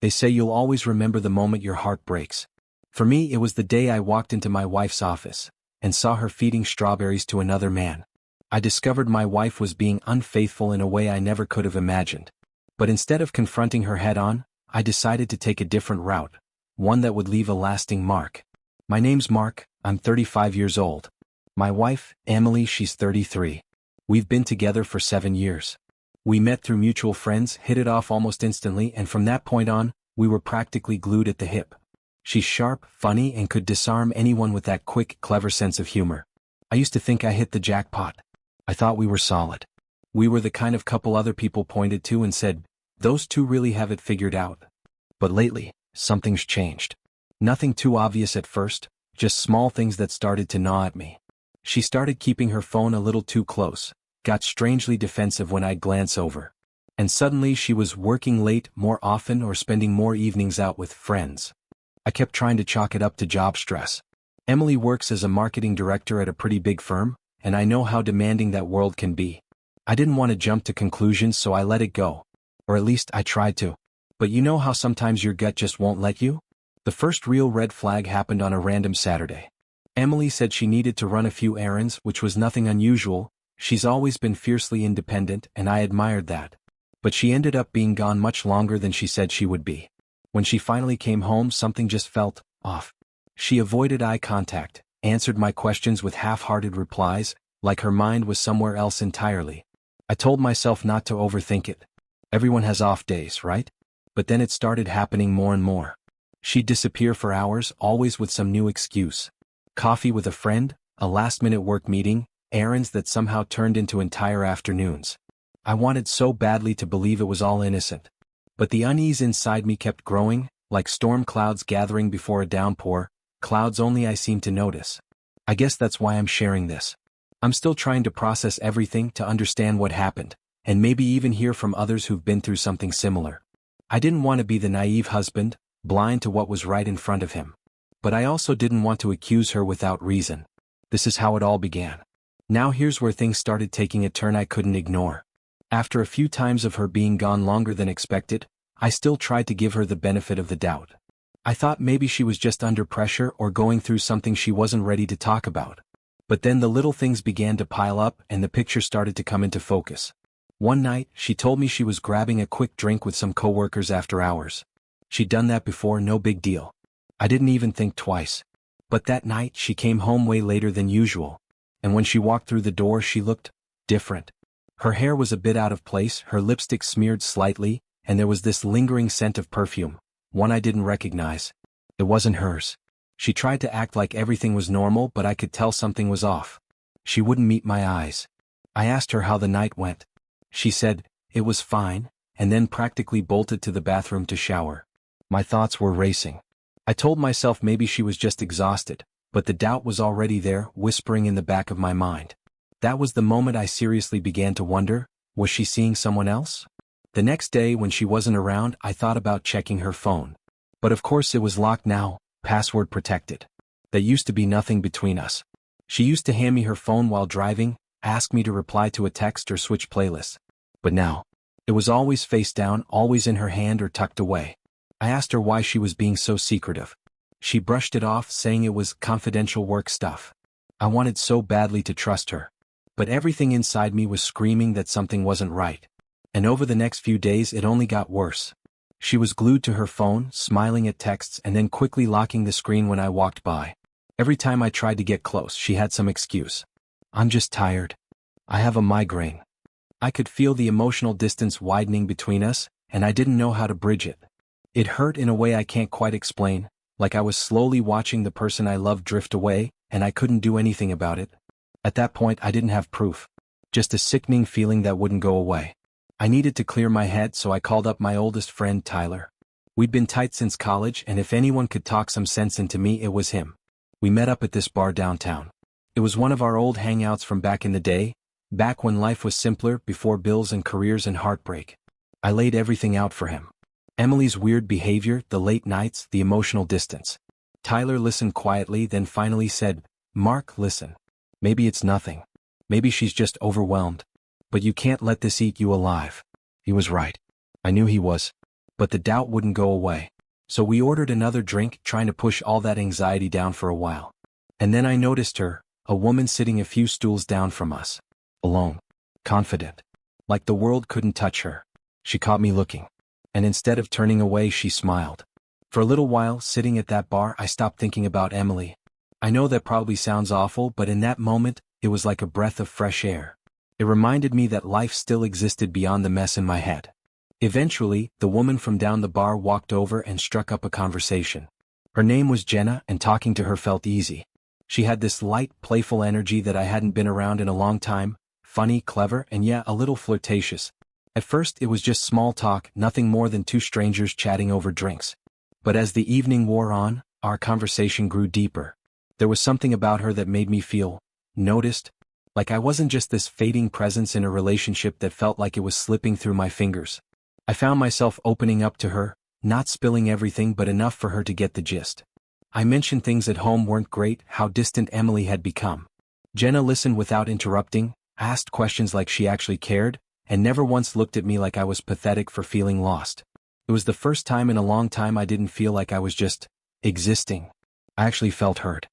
They say you'll always remember the moment your heart breaks. For me, it was the day I walked into my wife's office and saw her feeding strawberries to another man. I discovered my wife was being unfaithful in a way I never could have imagined. But instead of confronting her head-on, I decided to take a different route, one that would leave a lasting mark. My name's Mark, I'm 35 years old. My wife, Emily, she's 33. We've been together for 7 years. We met through mutual friends, hit it off almost instantly, and from that point on, we were practically glued at the hip. She's sharp, funny, and could disarm anyone with that quick, clever sense of humor. I used to think I hit the jackpot. I thought we were solid. We were the kind of couple other people pointed to and said, those two really have it figured out. But lately, something's changed. Nothing too obvious at first, just small things that started to gnaw at me. She started keeping her phone a little too close, got strangely defensive when I'd glance over. And suddenly she was working late more often or spending more evenings out with friends. I kept trying to chalk it up to job stress. Emily works as a marketing director at a pretty big firm, and I know how demanding that world can be. I didn't want to jump to conclusions, so I let it go. Or at least I tried to. But you know how sometimes your gut just won't let you? The first real red flag happened on a random Saturday. Emily said she needed to run a few errands, which was nothing unusual. She's always been fiercely independent, and I admired that. But she ended up being gone much longer than she said she would be. When she finally came home, something just felt off. She avoided eye contact, answered my questions with half-hearted replies, like her mind was somewhere else entirely. I told myself not to overthink it. Everyone has off days, right? But then it started happening more and more. She'd disappear for hours, always with some new excuse. Coffee with a friend, a last-minute work meeting, errands that somehow turned into entire afternoons. I wanted so badly to believe it was all innocent. But the unease inside me kept growing, like storm clouds gathering before a downpour, clouds only I seemed to notice. I guess that's why I'm sharing this. I'm still trying to process everything, to understand what happened, and maybe even hear from others who've been through something similar. I didn't want to be the naive husband, blind to what was right in front of him. But I also didn't want to accuse her without reason. This is how it all began. Now here's where things started taking a turn I couldn't ignore. After a few times of her being gone longer than expected, I still tried to give her the benefit of the doubt. I thought maybe she was just under pressure or going through something she wasn't ready to talk about. But then the little things began to pile up and the picture started to come into focus. One night, she told me she was grabbing a quick drink with some coworkers after hours. She'd done that before, no big deal. I didn't even think twice. But that night, she came home way later than usual. And when she walked through the door, she looked different. Her hair was a bit out of place, her lipstick smeared slightly, and there was this lingering scent of perfume, one I didn't recognize. It wasn't hers. She tried to act like everything was normal, but I could tell something was off. She wouldn't meet my eyes. I asked her how the night went. She said, it was fine, and then practically bolted to the bathroom to shower. My thoughts were racing. I told myself maybe she was just exhausted, but the doubt was already there, whispering in the back of my mind. That was the moment I seriously began to wonder, was she seeing someone else? The next day when she wasn't around, I thought about checking her phone. But of course it was locked now, password protected. There used to be nothing between us. She used to hand me her phone while driving, ask me to reply to a text or switch playlists. But now, it was always face down, always in her hand or tucked away. I asked her why she was being so secretive. She brushed it off, saying it was confidential work stuff. I wanted so badly to trust her. But everything inside me was screaming that something wasn't right. And over the next few days it only got worse. She was glued to her phone, smiling at texts and then quickly locking the screen when I walked by. Every time I tried to get close, she had some excuse. I'm just tired. I have a migraine. I could feel the emotional distance widening between us, and I didn't know how to bridge it. It hurt in a way I can't quite explain, like I was slowly watching the person I loved drift away, and I couldn't do anything about it. At that point I didn't have proof. Just a sickening feeling that wouldn't go away. I needed to clear my head, so I called up my oldest friend Tyler. We'd been tight since college, and if anyone could talk some sense into me, it was him. We met up at this bar downtown. It was one of our old hangouts from back in the day, back when life was simpler, before bills and careers and heartbreak. I laid everything out for him. Emily's weird behavior, the late nights, the emotional distance. Tyler listened quietly, then finally said, "Mark, listen. Maybe it's nothing. Maybe she's just overwhelmed. But you can't let this eat you alive." He was right. I knew he was. but the doubt wouldn't go away. So we ordered another drink, trying to push all that anxiety down for a while. And then I noticed her, a woman sitting a few stools down from us. Alone. Confident. Like the world couldn't touch her. She caught me looking. And instead of turning away, she smiled. For a little while, sitting at that bar, I stopped thinking about Emily. I know that probably sounds awful, but in that moment, it was like a breath of fresh air. It reminded me that life still existed beyond the mess in my head. Eventually, the woman from down the bar walked over and struck up a conversation. Her name was Jenna, and talking to her felt easy. She had this light, playful energy that I hadn't been around in a long time, funny, clever, and yeah, a little flirtatious. At first, it was just small talk, nothing more than two strangers chatting over drinks. But as the evening wore on, our conversation grew deeper. There was something about her that made me feel noticed, like I wasn't just this fading presence in a relationship that felt like it was slipping through my fingers. I found myself opening up to her, not spilling everything but enough for her to get the gist. I mentioned things at home weren't great, how distant Emily had become. Jenna listened without interrupting, asked questions like she actually cared, and never once looked at me like I was pathetic for feeling lost. It was the first time in a long time I didn't feel like I was just existing. I actually felt heard.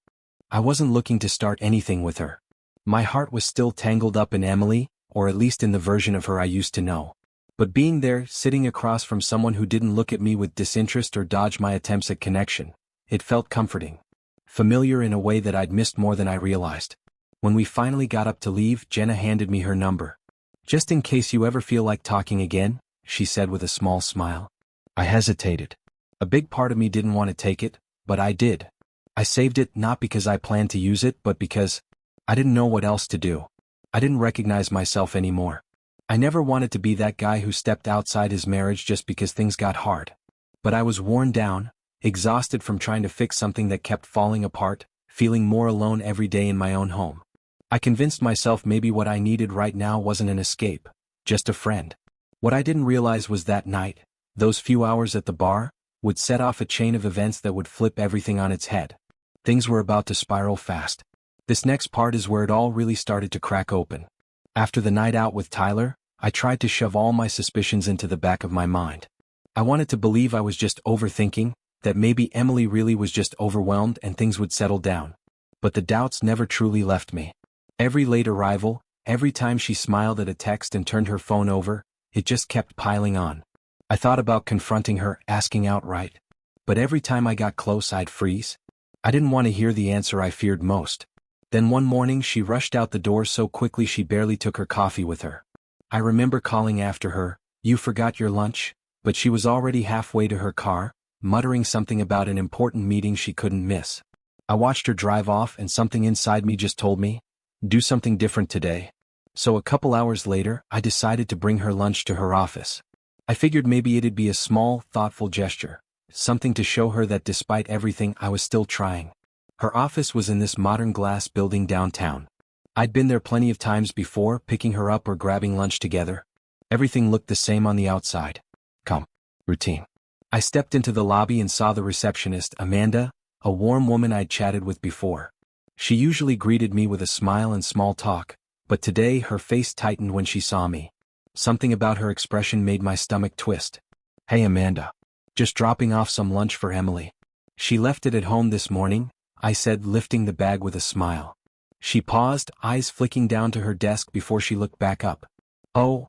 I wasn't looking to start anything with her. My heart was still tangled up in Emily, or at least in the version of her I used to know. But being there, sitting across from someone who didn't look at me with disinterest or dodge my attempts at connection, it felt comforting. Familiar in a way that I'd missed more than I realized. When we finally got up to leave, Jenna handed me her number. "Just in case you ever feel like talking again," she said with a small smile. I hesitated. A big part of me didn't want to take it, but I did. I saved it not because I planned to use it, but because I didn't know what else to do. I didn't recognize myself anymore. I never wanted to be that guy who stepped outside his marriage just because things got hard. But I was worn down, exhausted from trying to fix something that kept falling apart, feeling more alone every day in my own home. I convinced myself maybe what I needed right now wasn't an escape, just a friend. What I didn't realize was that night, those few hours at the bar, would set off a chain of events that would flip everything on its head. Things were about to spiral fast. This next part is where it all really started to crack open. After the night out with Tyler, I tried to shove all my suspicions into the back of my mind. I wanted to believe I was just overthinking, that maybe Emily really was just overwhelmed and things would settle down. But the doubts never truly left me. Every late arrival, every time she smiled at a text and turned her phone over, it just kept piling on. I thought about confronting her, asking outright. But every time I got close, I'd freeze. I didn't want to hear the answer I feared most. Then one morning she rushed out the door so quickly she barely took her coffee with her. I remember calling after her, "You forgot your lunch?" But she was already halfway to her car, muttering something about an important meeting she couldn't miss. I watched her drive off and something inside me just told me, do something different today. So a couple hours later, I decided to bring her lunch to her office. I figured maybe it'd be a small, thoughtful gesture, something to show her that despite everything I was still trying. Her office was in this modern glass building downtown. I'd been there plenty of times before, picking her up or grabbing lunch together. Everything looked the same on the outside. Calm. Routine. I stepped into the lobby and saw the receptionist, Amanda, a warm woman I'd chatted with before. She usually greeted me with a smile and small talk, but today her face tightened when she saw me. Something about her expression made my stomach twist. "Hey Amanda. Just dropping off some lunch for Emily. She left it at home this morning," I said, lifting the bag with a smile. She paused, eyes flicking down to her desk before she looked back up. "Oh,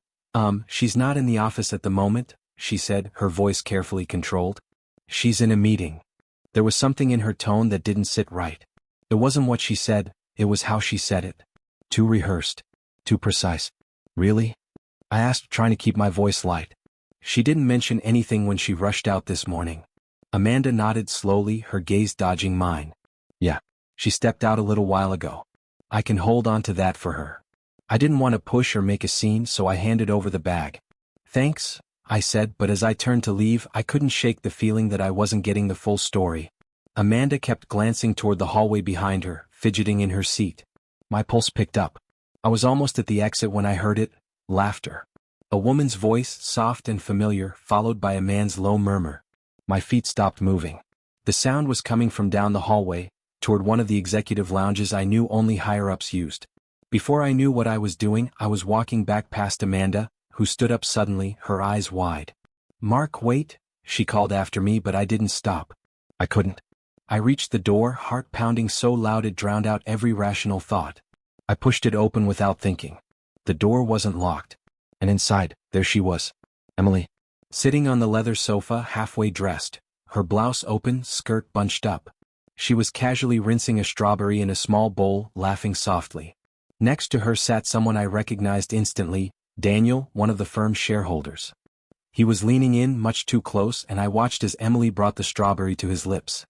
she's not in the office at the moment," she said, her voice carefully controlled. "She's in a meeting." There was something in her tone that didn't sit right. It wasn't what she said, it was how she said it. Too rehearsed. Too precise. "Really?" I asked, trying to keep my voice light. "She didn't mention anything when she rushed out this morning." Amanda nodded slowly, her gaze dodging mine. "Yeah. She stepped out a little while ago. I can hold on to that for her." I didn't want to push or make a scene, so I handed over the bag. "Thanks," I said, but as I turned to leave, I couldn't shake the feeling that I wasn't getting the full story. Amanda kept glancing toward the hallway behind her, fidgeting in her seat. My pulse picked up. I was almost at the exit when I heard it, laughter. A woman's voice, soft and familiar, followed by a man's low murmur. My feet stopped moving. The sound was coming from down the hallway, toward one of the executive lounges I knew only higher-ups used. Before I knew what I was doing, I was walking back past Amanda, who stood up suddenly, her eyes wide. "Mark, wait," she called after me, but I didn't stop. I couldn't. I reached the door, heart pounding so loud it drowned out every rational thought. I pushed it open without thinking. The door wasn't locked. And inside, there she was. Emily. Sitting on the leather sofa, halfway dressed, her blouse open, skirt bunched up. She was casually rinsing a strawberry in a small bowl, laughing softly. Next to her sat someone I recognized instantly, Daniel, one of the firm's shareholders. He was leaning in, much too close, and I watched as Emily brought the strawberry to his lips.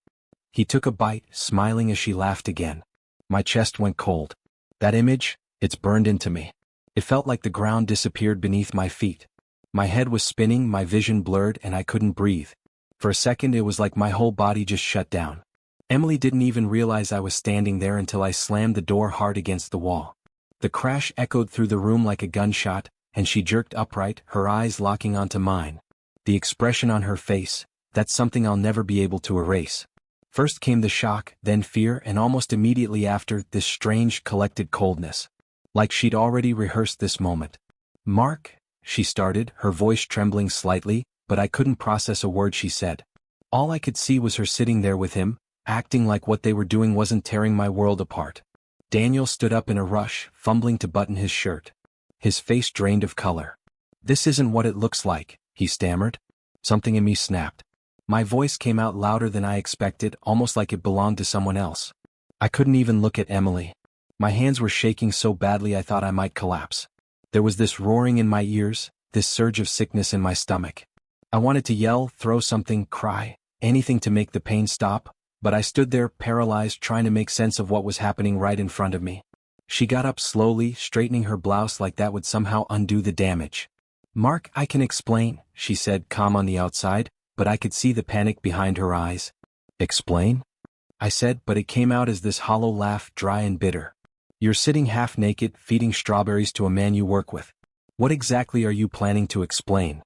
He took a bite, smiling as she laughed again. My chest went cold. That image, it's burned into me. It felt like the ground disappeared beneath my feet. My head was spinning, my vision blurred, and I couldn't breathe. For a second it was like my whole body just shut down. Emily didn't even realize I was standing there until I slammed the door hard against the wall. The crash echoed through the room like a gunshot, and she jerked upright, her eyes locking onto mine. The expression on her face, that's something I'll never be able to erase. First came the shock, then fear, and almost immediately after, this strange, collected coldness. Like she'd already rehearsed this moment. "Mark," she started, her voice trembling slightly, but I couldn't process a word she said. All I could see was her sitting there with him, acting like what they were doing wasn't tearing my world apart. Daniel stood up in a rush, fumbling to button his shirt. His face drained of color. "This isn't what it looks like," he stammered. Something in me snapped. My voice came out louder than I expected, almost like it belonged to someone else. I couldn't even look at Emily. My hands were shaking so badly I thought I might collapse. There was this roaring in my ears, this surge of sickness in my stomach. I wanted to yell, throw something, cry, anything to make the pain stop, but I stood there paralyzed, trying to make sense of what was happening right in front of me. She got up slowly, straightening her blouse like that would somehow undo the damage. "Mark, I can explain," she said, calm on the outside, but I could see the panic behind her eyes. "Explain?" I said, but it came out as this hollow laugh, dry and bitter. "You're sitting half naked, feeding strawberries to a man you work with. What exactly are you planning to explain?"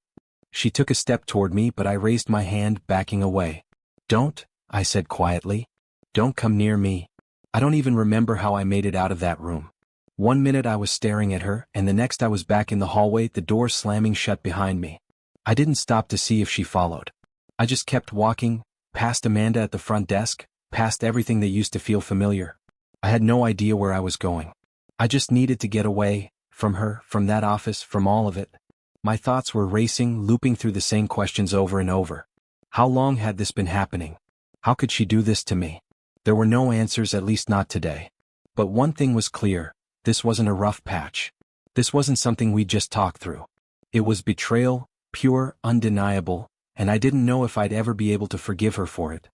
She took a step toward me, but I raised my hand, backing away. "Don't," I said quietly. "Don't come near me." I don't even remember how I made it out of that room. One minute I was staring at her, and the next I was back in the hallway, the door slamming shut behind me. I didn't stop to see if she followed. I just kept walking, past Amanda at the front desk, past everything that used to feel familiar. I had no idea where I was going. I just needed to get away, from her, from that office, from all of it. My thoughts were racing, looping through the same questions over and over. How long had this been happening? How could she do this to me? There were no answers, at least not today. But one thing was clear, this wasn't a rough patch. This wasn't something we just talked through. It was betrayal, pure, undeniable, and I didn't know if I'd ever be able to forgive her for it.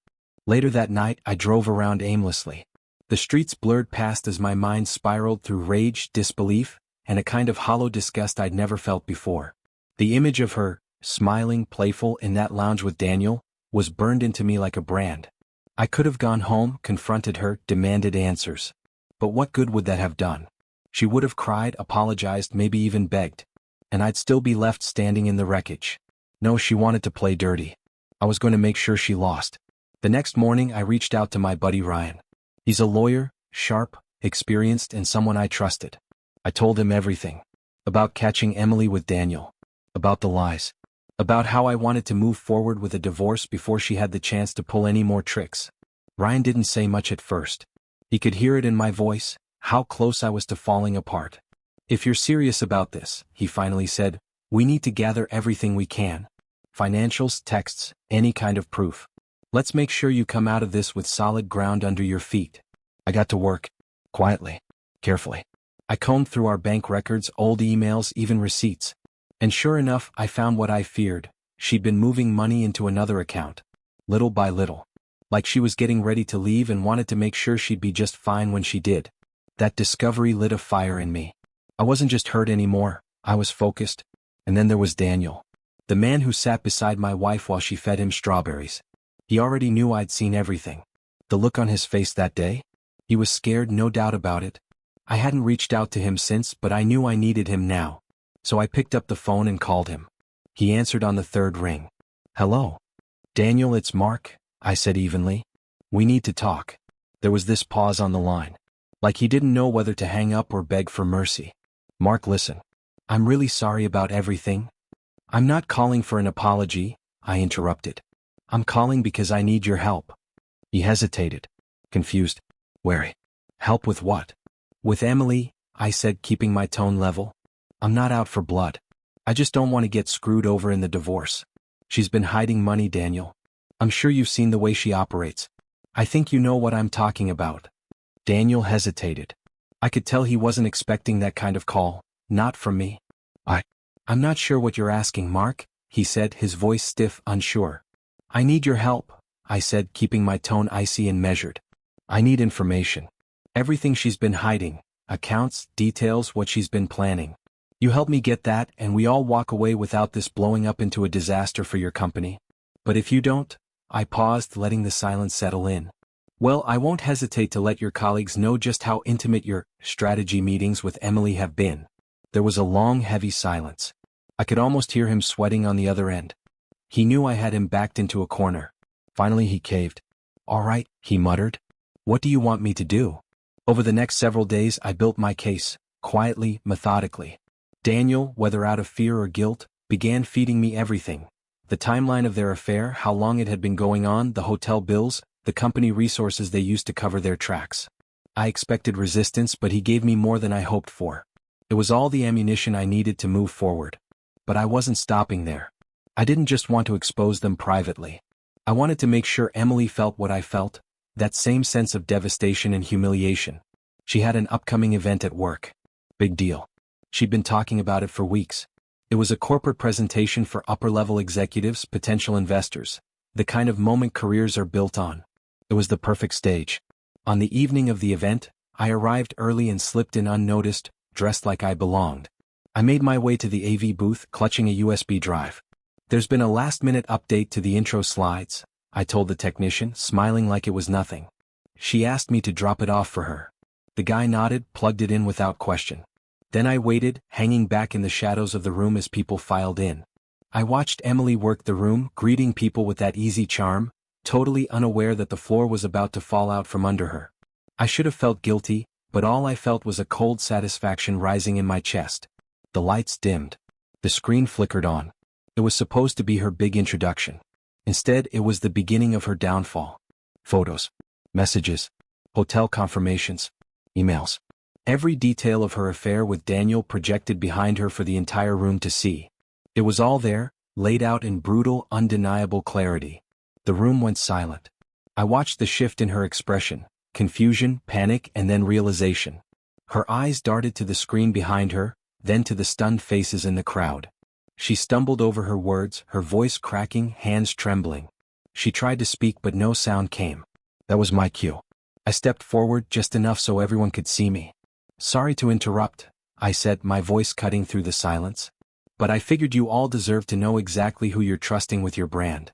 Later that night, I drove around aimlessly. The streets blurred past as my mind spiraled through rage, disbelief, and a kind of hollow disgust I'd never felt before. The image of her, smiling, playful, in that lounge with Daniel, was burned into me like a brand. I could have gone home, confronted her, demanded answers. But what good would that have done? She would have cried, apologized, maybe even begged. And I'd still be left standing in the wreckage. No, she wanted to play dirty. I was going to make sure she lost. The next morning I reached out to my buddy Ryan. He's a lawyer, sharp, experienced, and someone I trusted. I told him everything. About catching Emily with Daniel. About the lies. About how I wanted to move forward with a divorce before she had the chance to pull any more tricks. Ryan didn't say much at first. He could hear it in my voice, how close I was to falling apart. "If you're serious about this," he finally said, "we need to gather everything we can. Financials, texts, any kind of proof. Let's make sure you come out of this with solid ground under your feet." I got to work. Quietly. Carefully. I combed through our bank records, old emails, even receipts. And sure enough, I found what I feared. She'd been moving money into another account. Little by little. Like she was getting ready to leave and wanted to make sure she'd be just fine when she did. That discovery lit a fire in me. I wasn't just hurt anymore, I was focused. And then there was Daniel. The man who sat beside my wife while she fed him strawberries. He already knew I'd seen everything. The look on his face that day? He was scared, no doubt about it. I hadn't reached out to him since, but I knew I needed him now. So I picked up the phone and called him. He answered on the third ring. "Hello. Daniel, it's Mark," I said evenly. "We need to talk." There was this pause on the line. Like he didn't know whether to hang up or beg for mercy. "Mark, listen. I'm really sorry about everything. I'm not calling for an apology, I interrupted. I'm calling because I need your help. He hesitated, confused, wary. Help with what? With Emily, I said, keeping my tone level. I'm not out for blood. I just don't want to get screwed over in the divorce. She's been hiding money, Daniel. I'm sure you've seen the way she operates. I think you know what I'm talking about. Daniel hesitated. I could tell he wasn't expecting that kind of call, not from me. I'm not sure what you're asking, Mark, he said, his voice stiff, unsure. I need your help, I said, keeping my tone icy and measured. I need information. Everything she's been hiding, accounts, details, what she's been planning. You help me get that and we all walk away without this blowing up into a disaster for your company. But if you don't, I paused, letting the silence settle in. Well, I won't hesitate to let your colleagues know just how intimate your strategy meetings with Emily have been. There was a long, heavy silence. I could almost hear him sweating on the other end. He knew I had him backed into a corner. Finally he caved. All right, he muttered. What do you want me to do? Over the next several days I built my case, quietly, methodically. Daniel, whether out of fear or guilt, began feeding me everything. The timeline of their affair, how long it had been going on, the hotel bills, the company resources they used to cover their tracks. I expected resistance, but he gave me more than I hoped for. It was all the ammunition I needed to move forward. But I wasn't stopping there. I didn't just want to expose them privately. I wanted to make sure Emily felt what I felt, that same sense of devastation and humiliation. She had an upcoming event at work. Big deal. She'd been talking about it for weeks. It was a corporate presentation for upper-level executives, potential investors, the kind of moment careers are built on. It was the perfect stage. On the evening of the event, I arrived early and slipped in unnoticed, dressed like I belonged. I made my way to the AV booth, clutching a USB drive. There's been a last-minute update to the intro slides, I told the technician, smiling like it was nothing. She asked me to drop it off for her. The guy nodded, plugged it in without question. Then I waited, hanging back in the shadows of the room as people filed in. I watched Emily work the room, greeting people with that easy charm, totally unaware that the floor was about to fall out from under her. I should have felt guilty, but all I felt was a cold satisfaction rising in my chest. The lights dimmed. The screen flickered on. It was supposed to be her big introduction. Instead, it was the beginning of her downfall. Photos, messages, hotel confirmations, emails. Every detail of her affair with Daniel projected behind her for the entire room to see. It was all there, laid out in brutal, undeniable clarity. The room went silent. I watched the shift in her expression, confusion, panic, and then realization. Her eyes darted to the screen behind her, then to the stunned faces in the crowd. She stumbled over her words, her voice cracking, hands trembling. She tried to speak but no sound came. That was my cue. I stepped forward just enough so everyone could see me. Sorry to interrupt, I said, my voice cutting through the silence. But I figured you all deserve to know exactly who you're trusting with your brand.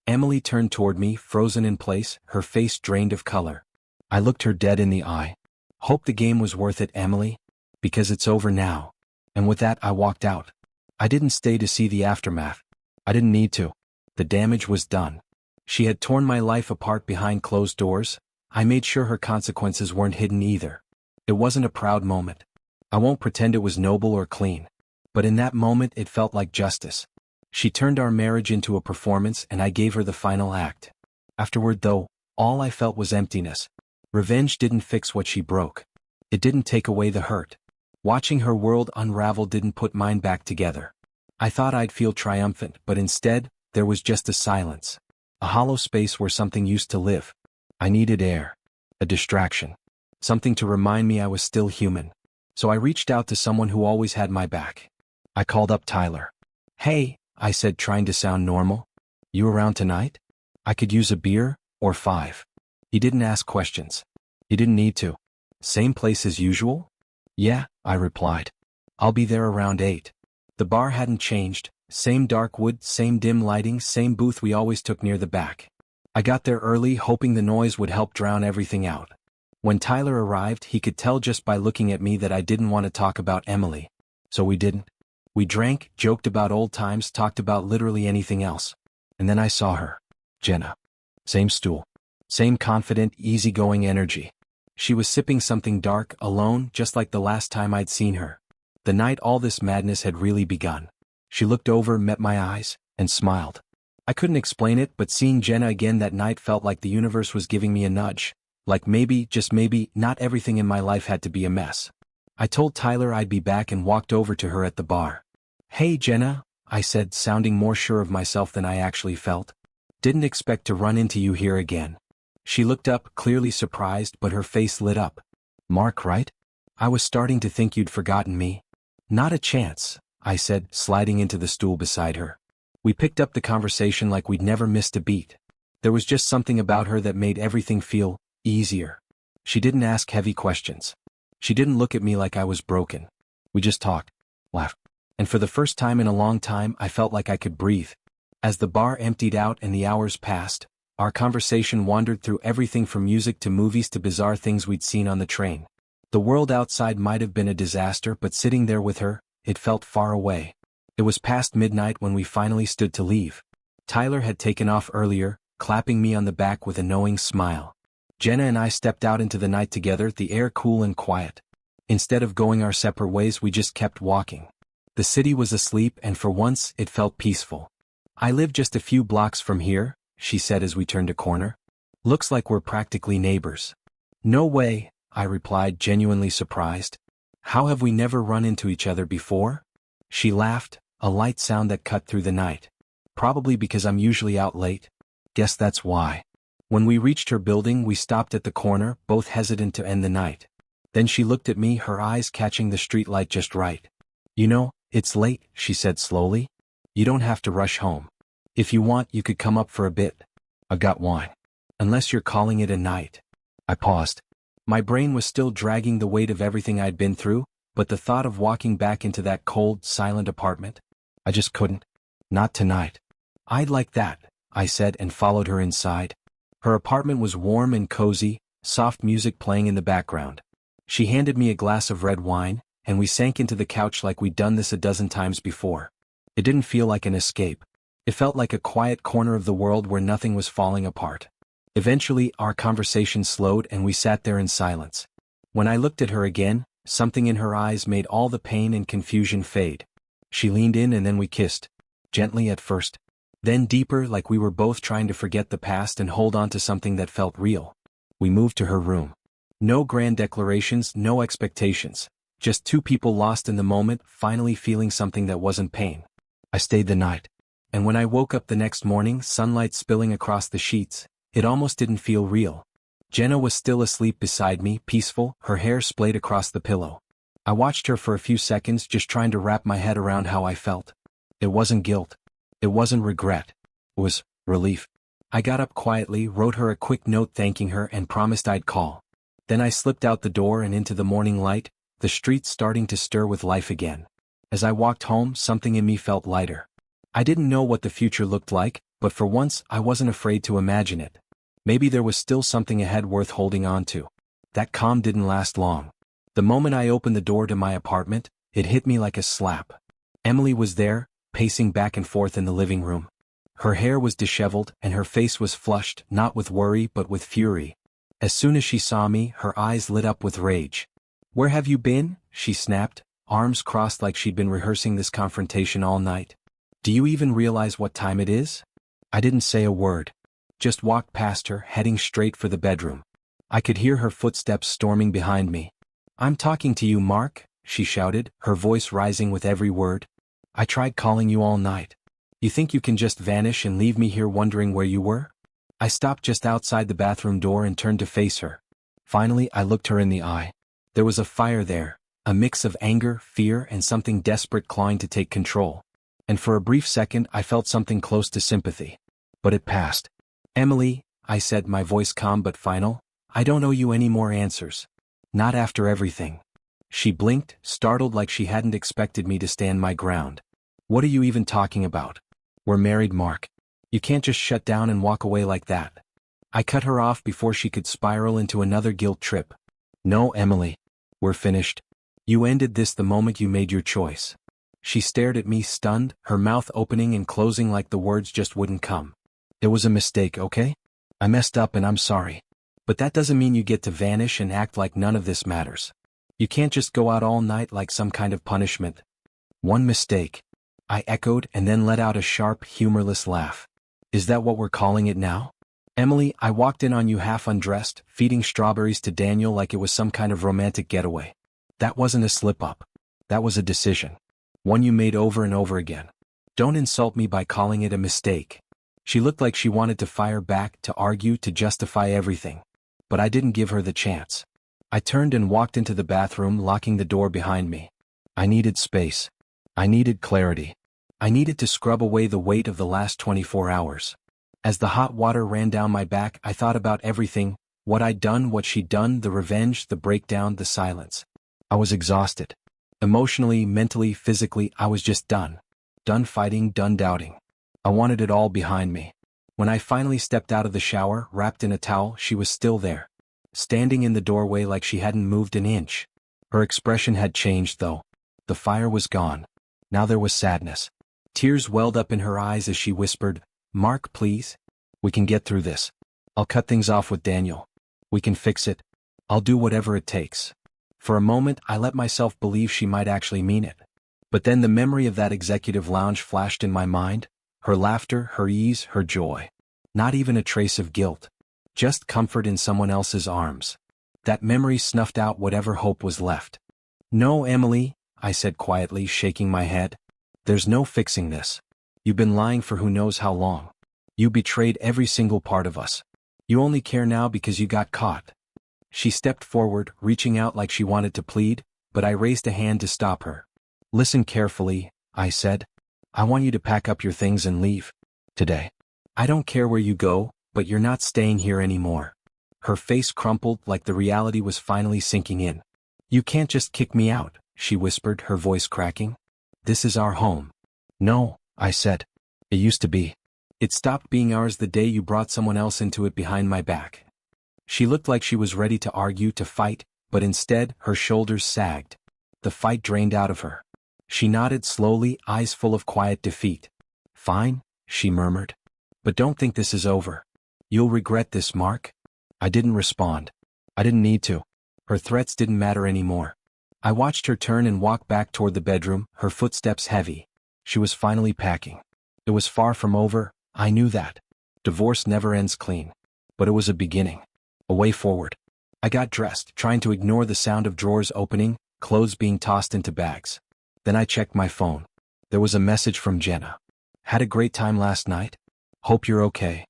Emily turned toward me, frozen in place, her face drained of color. I looked her dead in the eye. Hope the game was worth it, Emily. Because it's over now. And with that I walked out. I didn't stay to see the aftermath. I didn't need to. The damage was done. She had torn my life apart behind closed doors. I made sure her consequences weren't hidden either. It wasn't a proud moment. I won't pretend it was noble or clean. But in that moment it felt like justice. She turned our marriage into a performance and I gave her the final act. Afterward, though, all I felt was emptiness. Revenge didn't fix what she broke. It didn't take away the hurt. Watching her world unravel didn't put mine back together. I thought I'd feel triumphant, but instead, there was just a silence. A hollow space where something used to live. I needed air. A distraction. Something to remind me I was still human. So I reached out to someone who always had my back. I called up Tyler. Hey, I said, trying to sound normal. You around tonight? I could use a beer, or 5. He didn't ask questions. He didn't need to. Same place as usual? Yeah, I replied. I'll be there around 8. The bar hadn't changed, same dark wood, same dim lighting, same booth we always took near the back. I got there early, hoping the noise would help drown everything out. When Tyler arrived, he could tell just by looking at me that I didn't want to talk about Emily. So we didn't. We drank, joked about old times, talked about literally anything else. And then I saw her. Jenna. Same stool. Same confident, easygoing energy. She was sipping something dark, alone, just like the last time I'd seen her. The night all this madness had really begun. She looked over, met my eyes, and smiled. I couldn't explain it, but seeing Jenna again that night felt like the universe was giving me a nudge. Like maybe, just maybe, not everything in my life had to be a mess. I told Tyler I'd be back and walked over to her at the bar. "Hey Jenna," I said, sounding more sure of myself than I actually felt. "Didn't expect to run into you here again." She looked up, clearly surprised, but her face lit up. "Mark, right? I was starting to think you'd forgotten me." "Not a chance," I said, sliding into the stool beside her. We picked up the conversation like we'd never missed a beat. There was just something about her that made everything feel easier. She didn't ask heavy questions. She didn't look at me like I was broken. We just talked, laughed, and for the first time in a long time I felt like I could breathe. As the bar emptied out and the hours passed, our conversation wandered through everything from music to movies to bizarre things we'd seen on the train. The world outside might have been a disaster, but sitting there with her, it felt far away. It was past midnight when we finally stood to leave. Tyler had taken off earlier, clapping me on the back with a knowing smile. Jenna and I stepped out into the night together, the air cool and quiet. Instead of going our separate ways, we just kept walking. The city was asleep, and for once, it felt peaceful. "I live just a few blocks from here," she said as we turned a corner. "Looks like we're practically neighbors." "No way," I replied, genuinely surprised. "How have we never run into each other before?" She laughed, a light sound that cut through the night. "Probably because I'm usually out late. Guess that's why." When we reached her building, we stopped at the corner, both hesitant to end the night. Then she looked at me, her eyes catching the streetlight just right. "You know, it's late," she said slowly. "You don't have to rush home. If you want, you could come up for a bit. I got wine. Unless you're calling it a night." I paused. My brain was still dragging the weight of everything I'd been through, but the thought of walking back into that cold, silent apartment, I just couldn't. "Not tonight." "I'd like that," I said and followed her inside. Her apartment was warm and cozy, soft music playing in the background. She handed me a glass of red wine, and we sank into the couch like we'd done this a dozen times before. It didn't feel like an escape. It felt like a quiet corner of the world where nothing was falling apart. Eventually, our conversation slowed and we sat there in silence. When I looked at her again, something in her eyes made all the pain and confusion fade. She leaned in and then we kissed. Gently at first. Then deeper, like we were both trying to forget the past and hold on to something that felt real. We moved to her room. No grand declarations, no expectations. Just two people lost in the moment, finally feeling something that wasn't pain. I stayed the night. And when I woke up the next morning, sunlight spilling across the sheets, it almost didn't feel real. Jenna was still asleep beside me, peaceful, her hair splayed across the pillow. I watched her for a few seconds, just trying to wrap my head around how I felt. It wasn't guilt. It wasn't regret. It was relief. I got up quietly, wrote her a quick note thanking her, and promised I'd call. Then I slipped out the door and into the morning light, the streets starting to stir with life again. As I walked home, something in me felt lighter. I didn't know what the future looked like, but for once I wasn't afraid to imagine it. Maybe there was still something ahead worth holding on to. That calm didn't last long. The moment I opened the door to my apartment, it hit me like a slap. Emily was there, pacing back and forth in the living room. Her hair was disheveled and her face was flushed, not with worry but with fury. As soon as she saw me, her eyes lit up with rage. "Where have you been?" she snapped, arms crossed like she'd been rehearsing this confrontation all night. "Do you even realize what time it is?" I didn't say a word. Just walked past her, heading straight for the bedroom. I could hear her footsteps storming behind me. "I'm talking to you, Mark," she shouted, her voice rising with every word. "I tried calling you all night. You think you can just vanish and leave me here wondering where you were?" I stopped just outside the bathroom door and turned to face her. Finally, I looked her in the eye. There was a fire there, a mix of anger, fear, and something desperate clawing to take control. And for a brief second I felt something close to sympathy. But it passed. "Emily," I said, my voice calm but final, "I don't owe you any more answers. Not after everything." She blinked, startled like she hadn't expected me to stand my ground. "What are you even talking about? We're married, Mark. You can't just shut down and walk away like that." I cut her off before she could spiral into another guilt trip. "No, Emily. We're finished. You ended this the moment you made your choice." She stared at me, stunned, her mouth opening and closing like the words just wouldn't come. "It was a mistake, okay? I messed up and I'm sorry. But that doesn't mean you get to vanish and act like none of this matters. You can't just go out all night like some kind of punishment." "One mistake," I echoed and then let out a sharp, humorless laugh. Is that what we're calling it now? Emily, I walked in on you half undressed, feeding strawberries to Daniel like it was some kind of romantic getaway. That wasn't a slip-up. That was a decision. One you made over and over again. Don't insult me by calling it a mistake. She looked like she wanted to fire back, to argue, to justify everything. But I didn't give her the chance. I turned and walked into the bathroom, locking the door behind me. I needed space. I needed clarity. I needed to scrub away the weight of the last 24 hours. As the hot water ran down my back, I thought about everything, what I'd done, what she'd done, the revenge, the breakdown, the silence. I was exhausted. Emotionally, mentally, physically, I was just done. Done fighting, done doubting. I wanted it all behind me. When I finally stepped out of the shower, wrapped in a towel, she was still there. Standing in the doorway like she hadn't moved an inch. Her expression had changed though. The fire was gone. Now there was sadness. Tears welled up in her eyes as she whispered, "Mark, please. We can get through this. I'll cut things off with Daniel. We can fix it. I'll do whatever it takes." For a moment, I let myself believe she might actually mean it. But then the memory of that executive lounge flashed in my mind. Her laughter, her ease, her joy. Not even a trace of guilt. Just comfort in someone else's arms. That memory snuffed out whatever hope was left. "No, Emily," I said quietly, shaking my head. "There's no fixing this. You've been lying for who knows how long. You betrayed every single part of us. You only care now because you got caught." She stepped forward, reaching out like she wanted to plead, but I raised a hand to stop her. "Listen carefully," I said. "I want you to pack up your things and leave. Today. I don't care where you go, but you're not staying here anymore." Her face crumpled like the reality was finally sinking in. "You can't just kick me out," she whispered, her voice cracking. "This is our home." "No," I said. "It used to be. It stopped being ours the day you brought someone else into it behind my back." She looked like she was ready to argue, to fight, but instead, her shoulders sagged. The fight drained out of her. She nodded slowly, eyes full of quiet defeat. "Fine," she murmured. "But don't think this is over. You'll regret this, Mark." I didn't respond. I didn't need to. Her threats didn't matter anymore. I watched her turn and walk back toward the bedroom, her footsteps heavy. She was finally packing. It was far from over, I knew that. Divorce never ends clean. But it was a beginning. A way forward. I got dressed, trying to ignore the sound of drawers opening, clothes being tossed into bags. Then I checked my phone. There was a message from Jenna. "Had a great time last night? Hope you're okay."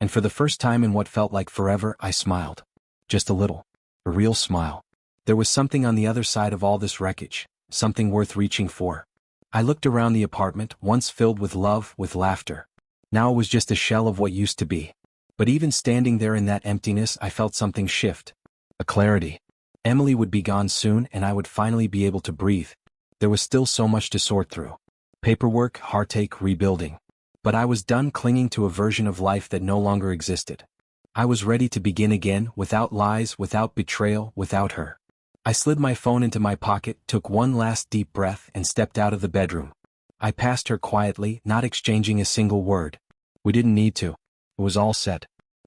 And for the first time in what felt like forever, I smiled. Just a little. A real smile. There was something on the other side of all this wreckage, something worth reaching for. I looked around the apartment, once filled with love, with laughter. Now it was just a shell of what used to be. But even standing there in that emptiness, I felt something shift. A clarity. Emily would be gone soon and I would finally be able to breathe. There was still so much to sort through. Paperwork, heartache, rebuilding. But I was done clinging to a version of life that no longer existed. I was ready to begin again, without lies, without betrayal, without her. I slid my phone into my pocket, took one last deep breath, and stepped out of the bedroom. I passed her quietly, not exchanging a single word. We didn't need to. It was all set.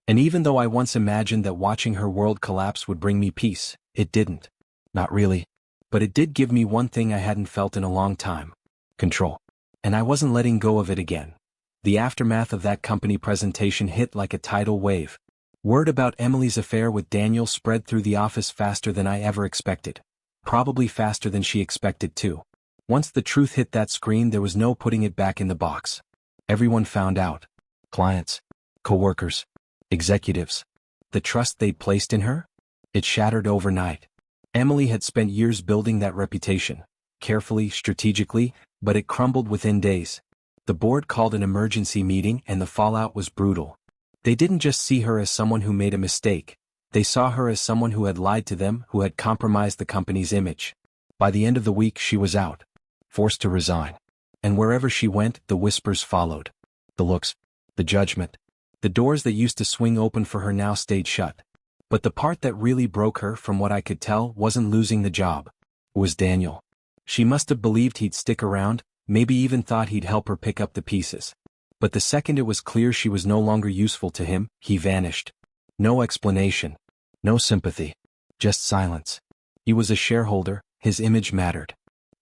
And even though I once imagined that watching her world collapse would bring me peace, it didn't. Not really. But it did give me one thing I hadn't felt in a long time. Control. And I wasn't letting go of it again. The aftermath of that company presentation hit like a tidal wave. Word about Emily's affair with Daniel spread through the office faster than I ever expected. Probably faster than she expected too. Once the truth hit that screen, there was no putting it back in the box. Everyone found out. Clients. Coworkers. Executives. The trust they'd placed in her? It shattered overnight. Emily had spent years building that reputation. Carefully, strategically, but it crumbled within days. The board called an emergency meeting and the fallout was brutal. They didn't just see her as someone who made a mistake. They saw her as someone who had lied to them, who had compromised the company's image. By the end of the week, she was out. Forced to resign. And wherever she went, the whispers followed. The looks. The judgment. The doors that used to swing open for her now stayed shut. But the part that really broke her, from what I could tell, wasn't losing the job. It was Daniel. She must have believed he'd stick around, maybe even thought he'd help her pick up the pieces. But the second it was clear she was no longer useful to him, he vanished. No explanation. No sympathy. Just silence. He was a shareholder, his image mattered.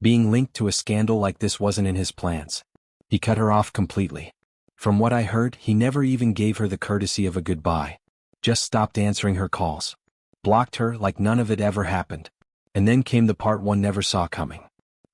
Being linked to a scandal like this wasn't in his plans. He cut her off completely. From what I heard, he never even gave her the courtesy of a goodbye. Just stopped answering her calls. Blocked her like none of it ever happened. And then came the part one never saw coming.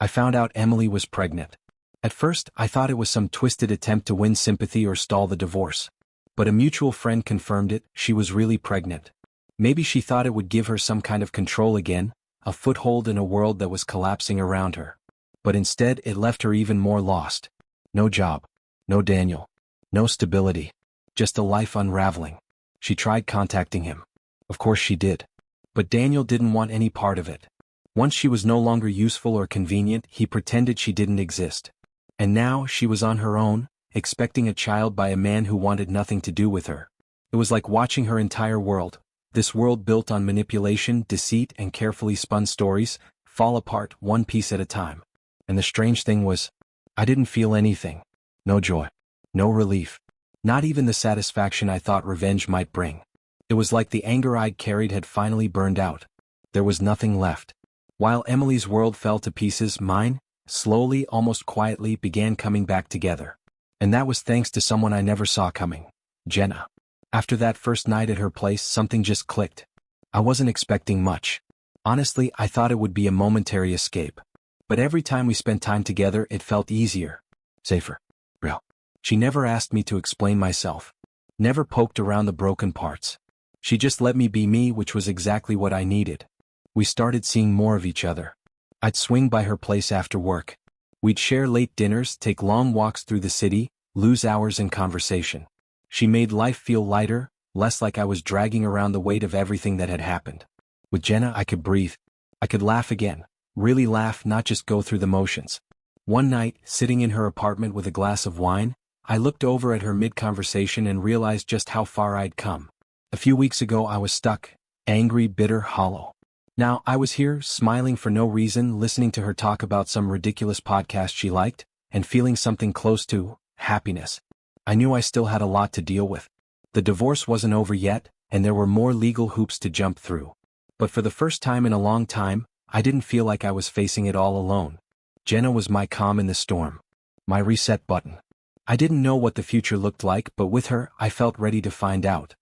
I found out Emily was pregnant. At first, I thought it was some twisted attempt to win sympathy or stall the divorce. But a mutual friend confirmed it, she was really pregnant. Maybe she thought it would give her some kind of control again, a foothold in a world that was collapsing around her. But instead it left her even more lost. No job. No Daniel. No stability. Just a life unraveling. She tried contacting him. Of course she did. But Daniel didn't want any part of it. Once she was no longer useful or convenient, he pretended she didn't exist. And now she was on her own, expecting a child by a man who wanted nothing to do with her. It was like watching her entire world, this world built on manipulation, deceit, and carefully spun stories, fall apart one piece at a time. And the strange thing was, I didn't feel anything. No joy. No relief. Not even the satisfaction I thought revenge might bring. It was like the anger I'd carried had finally burned out. There was nothing left. While Emily's world fell to pieces, mine, slowly, almost quietly, began coming back together. And that was thanks to someone I never saw coming. Jenna. After that first night at her place, something just clicked. I wasn't expecting much. Honestly, I thought it would be a momentary escape. But every time we spent time together, it felt easier. Safer. Real. She never asked me to explain myself. Never poked around the broken parts. She just let me be me, which was exactly what I needed. We started seeing more of each other. I'd swing by her place after work. We'd share late dinners, take long walks through the city, lose hours in conversation. She made life feel lighter, less like I was dragging around the weight of everything that had happened. With Jenna, I could breathe. I could laugh again. Really laugh, not just go through the motions. One night, sitting in her apartment with a glass of wine, I looked over at her mid-conversation and realized just how far I'd come. A few weeks ago I was stuck, angry, bitter, hollow. Now I was here, smiling for no reason, listening to her talk about some ridiculous podcast she liked, and feeling something close to happiness. I knew I still had a lot to deal with. The divorce wasn't over yet, and there were more legal hoops to jump through. But for the first time in a long time, I didn't feel like I was facing it all alone. Jenna was my calm in the storm. My reset button. I didn't know what the future looked like, but with her, I felt ready to find out.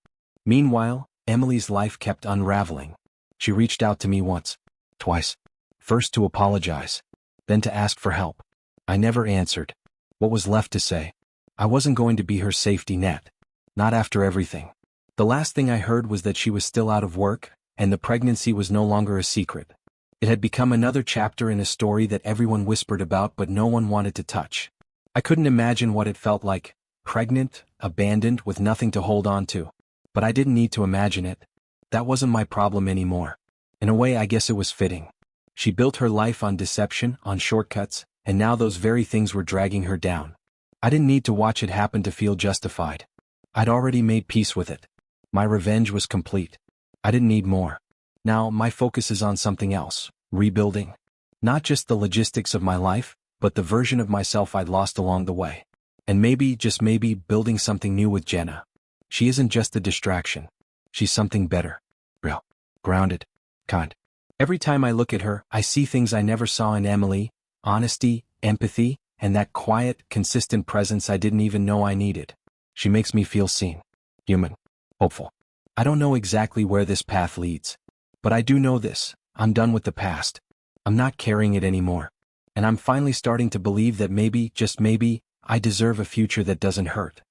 Meanwhile, Emily's life kept unraveling. She reached out to me once, twice. First to apologize, then to ask for help. I never answered. What was left to say? I wasn't going to be her safety net. Not after everything. The last thing I heard was that she was still out of work, and the pregnancy was no longer a secret. It had become another chapter in a story that everyone whispered about but no one wanted to touch. I couldn't imagine what it felt like, pregnant, abandoned, with nothing to hold on to. But I didn't need to imagine it. That wasn't my problem anymore. In a way, I guess it was fitting. She built her life on deception, on shortcuts, and now those very things were dragging her down. I didn't need to watch it happen to feel justified. I'd already made peace with it. My revenge was complete. I didn't need more. Now, my focus is on something else, rebuilding. Not just the logistics of my life, but the version of myself I'd lost along the way. And maybe, just maybe, building something new with Jenna. She isn't just a distraction. She's something better. Real. Grounded. Kind. Every time I look at her, I see things I never saw in Emily: honesty, empathy, and that quiet, consistent presence I didn't even know I needed. She makes me feel seen. Human. Hopeful. I don't know exactly where this path leads. But I do know this: I'm done with the past. I'm not carrying it anymore. And I'm finally starting to believe that maybe, just maybe, I deserve a future that doesn't hurt.